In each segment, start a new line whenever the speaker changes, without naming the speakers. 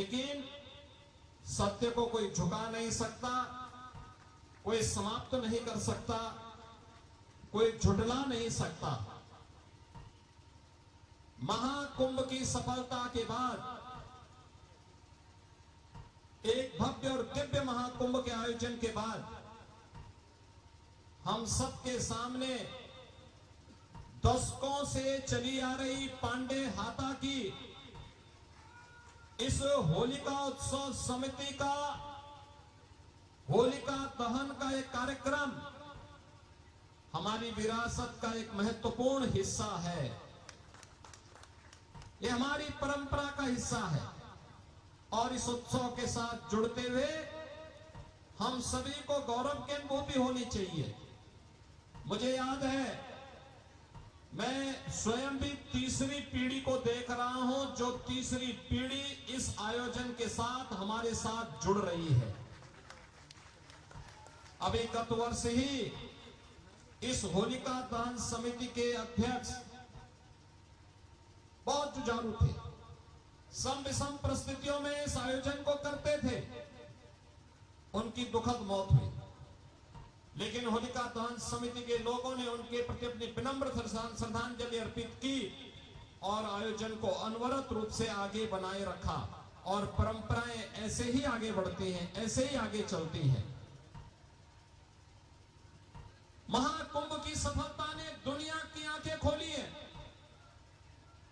लेकिन सत्य को कोई झुका नहीं सकता, कोई समाप्त नहीं कर सकता, कोई झुठला नहीं सकता। महाकुंभ की सफलता के बाद, एक भव्य और दिव्य महाकुंभ के आयोजन के बाद, हम सबके सामने दशकों से चली आ रही पांडे हाता की इस होलिका उत्सव समिति का होलिका दहन का एक कार्यक्रम हमारी विरासत का एक महत्वपूर्ण हिस्सा है। ये हमारी परंपरा का हिस्सा है और इस उत्सव के साथ जुड़ते हुए हम सभी को गौरव की अनुभूति होनी चाहिए। मुझे याद है, मैं स्वयं भी तीसरी पीढ़ी को देख रहा हूं, जो तीसरी पीढ़ी इस आयोजन के साथ हमारे साथ जुड़ रही है। अभी गत वर्ष ही इस होलिका दहन समिति के अध्यक्ष बहुत जुझारू थे, सम विषम परिस्थितियों में इस आयोजन को करते थे। उनकी दुखद मौत हुई, लेकिन होलिका दहन समिति के लोगों ने उनके प्रति अपनी विनम्र श्रद्धांजलि अर्पित की और आयोजन को अनवरत रूप से आगे बनाए रखा। और परंपराएं ऐसे ही आगे बढ़ती हैं, ऐसे ही आगे चलती हैं। महाकुंभ की सफलता ने दुनिया की आंखें खोली है,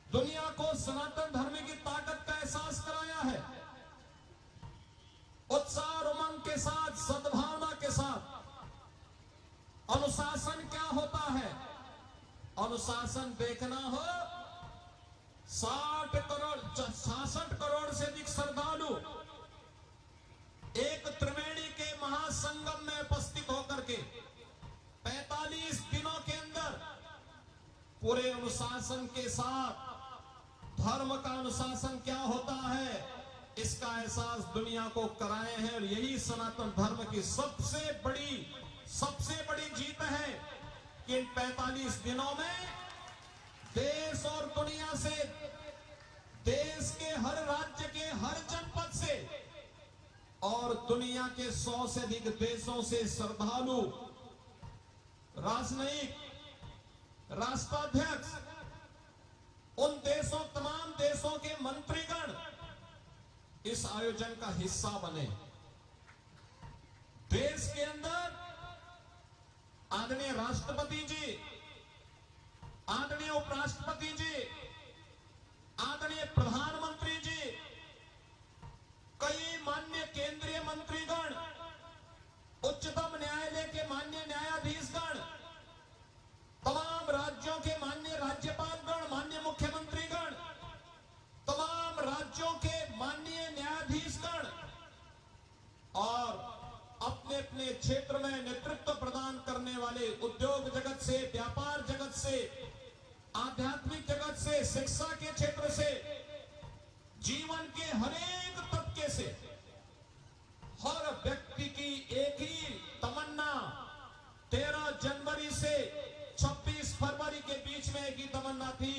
दुनिया को सनातन धर्म की ताकत का एहसास कराया है। उत्साह और उमंग के साथ, सद्भावना के साथ। अनुशासन क्या होता है? अनुशासन देखना हो, 66 करोड़ से अधिक श्रद्धालु एक त्रिवेणी के महासंगम में उपस्थित होकर के 45 दिनों के अंदर पूरे अनुशासन के साथ धर्म का अनुशासन क्या होता है, इसका एहसास दुनिया को कराए हैं। और यही सनातन धर्म की सबसे बड़ी जीत है कि इन 45 दिनों में देश और दुनिया से, देश के हर राज्य के हर जनपद से और दुनिया के 100 से अधिक देशों से श्रद्धालु, राजनयिक, राष्ट्राध्यक्ष, उन देशों, तमाम देशों के मंत्रीगण इस आयोजन का हिस्सा बने। देश के अंदर आदरणीय राष्ट्रपति जी, आदरणीय उपराष्ट्रपति जी, आदरणीय प्रधानमंत्री जी, कई माननीय केंद्रीय मंत्रीगण, उच्चतम न्यायालय के माननीय न्यायाधीशगण, तमाम राज्यों के माननीय राज्यपालगण, माननीय मुख्यमंत्रीगण, तमाम राज्यों के माननीय न्यायाधीशगण और अपने अपने क्षेत्र में नेतृत्व प्रदान करने वाले उद्योग जगत से, व्यापार जगत से, आध्यात्मिक जगत से, शिक्षा के क्षेत्र से, जीवन के हरेक तबके से, हर व्यक्ति की एक ही तमन्ना 13 जनवरी से 26 फरवरी के बीच में एक ही तमन्ना थी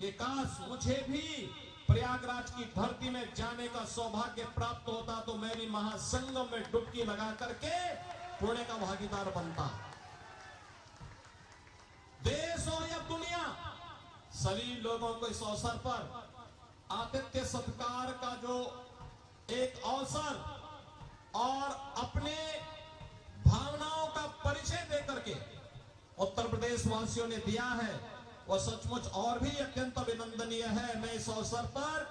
कि काश मुझे भी प्रयागराज की धरती में जाने का सौभाग्य प्राप्त होता तो मैं भी महासंगम में डुबकी लगा करके पुण्य का भागीदार बनता। देश हो या दुनिया, सभी लोगों को इस अवसर पर आतिथ्य सत्कार का जो एक अवसर और अपने भावनाओं का परिचय देकर के उत्तर प्रदेश वासियों ने दिया है, वह सचमुच और भी अत्यंत अभिनंदनीय है। मैं इस अवसर पर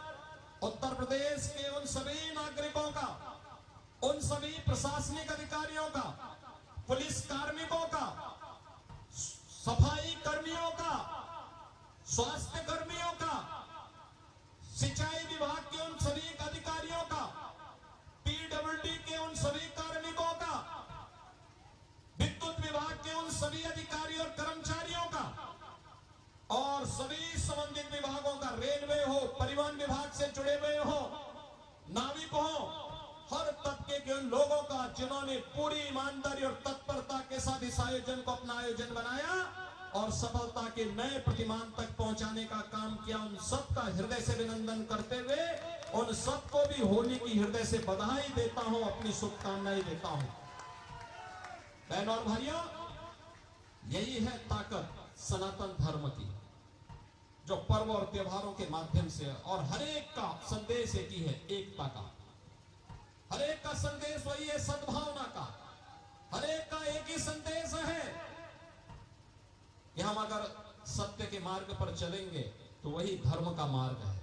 उत्तर प्रदेश के उन सभी नागरिकों का, उन सभी प्रशासनिक अधिकारियों का, पुलिस कार्मिकों का, सफाई कर्मियों का, स्वास्थ्य कर्मियों का, सिंचाई विभाग के उन सभी अधिकारियों का, पीडब्ल्यूडी के उन सभी कार्मिकों का, विद्युत विभाग के उन सभी अधिकारी और कर्मचारियों का और सभी संबंधित विभागों का, रेलवे हो, परिवहन विभाग से जुड़े हुए हो, नाविक हो, हर तबके के उन लोगों का जिन्होंने पूरी ईमानदारी और तत्परता के साथ इस आयोजन को अपना आयोजन बनाया और सफलता के नए प्रतिमान तक पहुंचाने का काम किया, उन सबका हृदय से अभिनंदन करते हुए उन सबको भी होली की हृदय से बधाई देता हूं, अपनी शुभकामनाएं देता हूं। बहनों और भाइयों, यही है ताकत सनातन धर्म की, जो पर्व और त्योहारों के माध्यम से, और हर एक का संदेश एक ही है, एकता का। हर एक का संदेश वही है, सद्भावना का। हर एक का एक ही संदेश है कि हम अगर सत्य के मार्ग पर चलेंगे तो वही धर्म का मार्ग है,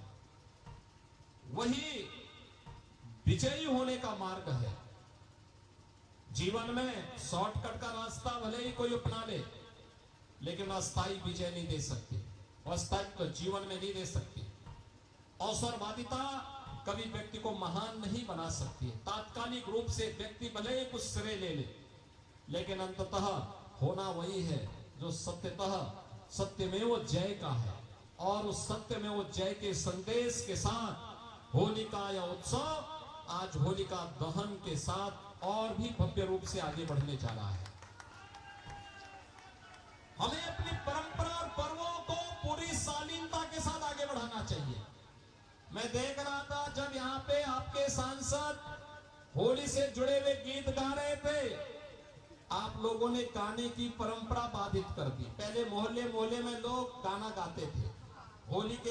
वही विजयी होने का मार्ग है। जीवन में शॉर्टकट का रास्ता भले ही कोई अपना ले, लेकिन अस्थायी विजय नहीं दे सकती, अस्थायित्व जीवन में नहीं दे सकती। अवसरवादिता कभी व्यक्ति को महान नहीं बना सकती है। तात्कालिक रूप से व्यक्ति भले ही कुछ श्रेय ले ले, लेकिन अंततः होना वही है जो सत्यतः सत्यमेव जय का है। और उस सत्यमेव जय के संदेश के साथ होलिका या उत्सव आज होलिका दहन के साथ और भी भव्य रूप से आगे बढ़ने जा रहा है। हमें अपनी परंपरा और पर्वों को पूरी शालीनता के साथ आगे बढ़ाना चाहिए। मैं देख रहा था जब यहाँ पे आपके सांसद होली से जुड़े हुए गीत गा रहे थे, आप लोगों ने गाने की परंपरा बाधित कर दी। पहले मोहल्ले मोहल्ले में लोग गाना गाते थे, होली के